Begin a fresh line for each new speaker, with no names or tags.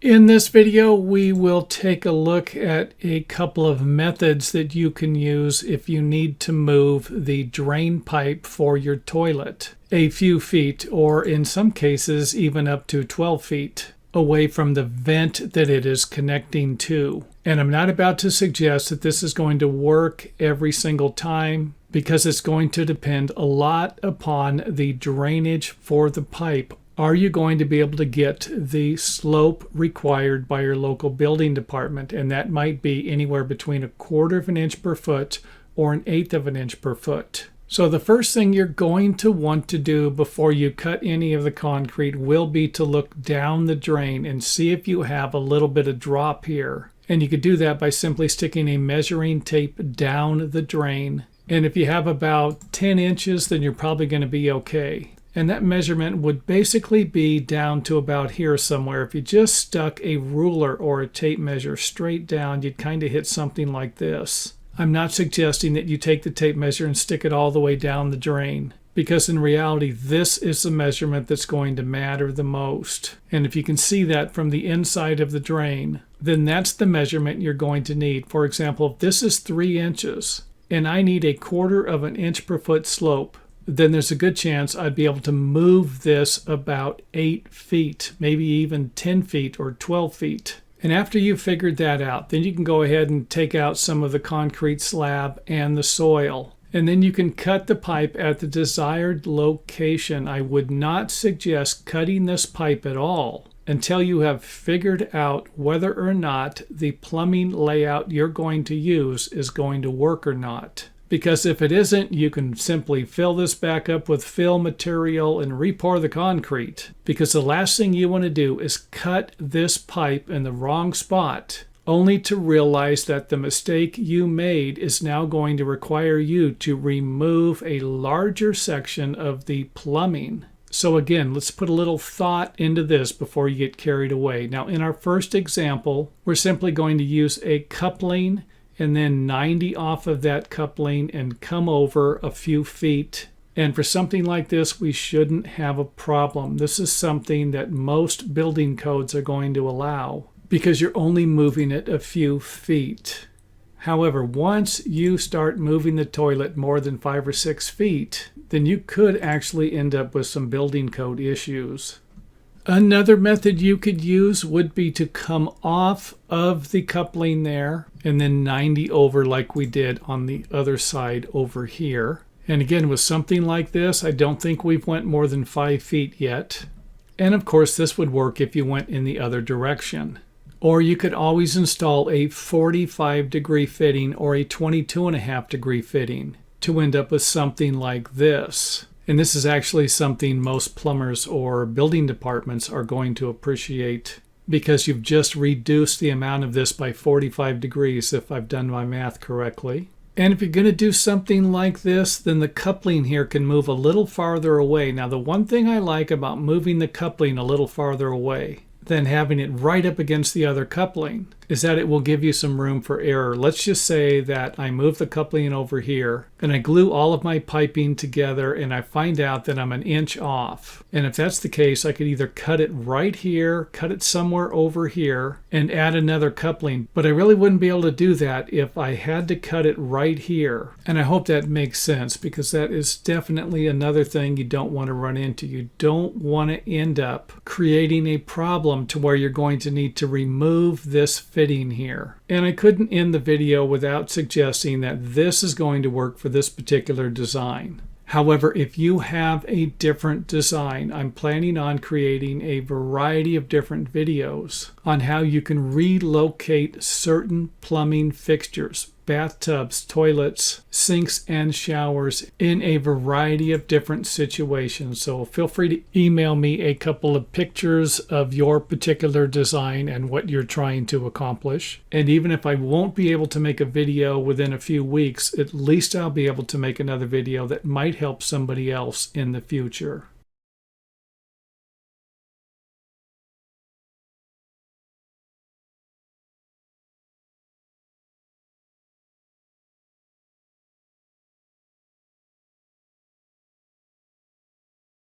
In this video, we will take a look at a couple of methods that you can use if you need to move the drain pipe for your toilet a few feet, or in some cases even up to 12 feet away from the vent that it is connecting to. And I'm not about to suggest that this is going to work every single time, because it's going to depend a lot upon the drainage for the pipe. Are you going to be able to get the slope required by your local building department? And that might be anywhere between 1/4 of an inch per foot or 1/8 of an inch per foot. So the first thing you're going to want to do before you cut any of the concrete will be to look down the drain and see if you have a little bit of drop here. And you could do that by simply sticking a measuring tape down the drain. And if you have about 10 inches, then you're probably going to be okay. And that measurement would basically be down to about here somewhere. If you just stuck a ruler or a tape measure straight down, you'd kind of hit something like this. I'm not suggesting that you take the tape measure and stick it all the way down the drain, because in reality, this is the measurement that's going to matter the most. And if you can see that from the inside of the drain, then that's the measurement you're going to need. For example, if this is 3 inches and I need 1/4 of an inch per foot slope, then there's a good chance I'd be able to move this about 8 feet, maybe even 10 feet or 12 feet. And after you've figured that out, then you can go ahead and take out some of the concrete slab and the soil. And then you can cut the pipe at the desired location. I would not suggest cutting this pipe at all until you have figured out whether or not the plumbing layout you're going to use is going to work or not. Because if it isn't, you can simply fill this back up with fill material and re-pour the concrete. Because the last thing you want to do is cut this pipe in the wrong spot, only to realize that the mistake you made is now going to require you to remove a larger section of the plumbing. So again, let's put a little thought into this before you get carried away. Now, in our first example, we're simply going to use a coupling and then 90 off of that coupling and come over a few feet. And for something like this, we shouldn't have a problem. This is something that most building codes are going to allow, because you're only moving it a few feet. However, once you start moving the toilet more than 5 or 6 feet, then you could actually end up with some building code issues. Another method you could use would be to come off of the coupling there and then 90 over like we did on the other side over here. And again, with something like this, I don't think we've went more than 5 feet yet. And of course, this would work if you went in the other direction. Or you could always install a 45-degree fitting or a 22.5-degree fitting to end up with something like this. And this is actually something most plumbers or building departments are going to appreciate, because you've just reduced the amount of this by 45 degrees, if I've done my math correctly. And if you're going to do something like this, then the coupling here can move a little farther away. Now, the one thing I like about moving the coupling a little farther away than having it right up against the other coupling is that it will give you some room for error. Let's just say that I move the coupling over here and I glue all of my piping together and I find out that I'm 1 inch off. And if that's the case, I could either cut it right here, cut it somewhere over here, and add another coupling. But I really wouldn't be able to do that if I had to cut it right here. And I hope that makes sense, because that is definitely another thing you don't want to run into. You don't want to end up creating a problem to where you're going to need to remove this fitting here. And I couldn't end the video without suggesting that this is going to work for this particular design. However, if you have a different design, I'm planning on creating a variety of different videos on how you can relocate certain plumbing fixtures, bathtubs, toilets, sinks, and showers in a variety of different situations. So feel free to email me a couple of pictures of your particular design and what you're trying to accomplish. And even if I won't be able to make a video within a few weeks, at least I'll be able to make another video that might help somebody else in the future.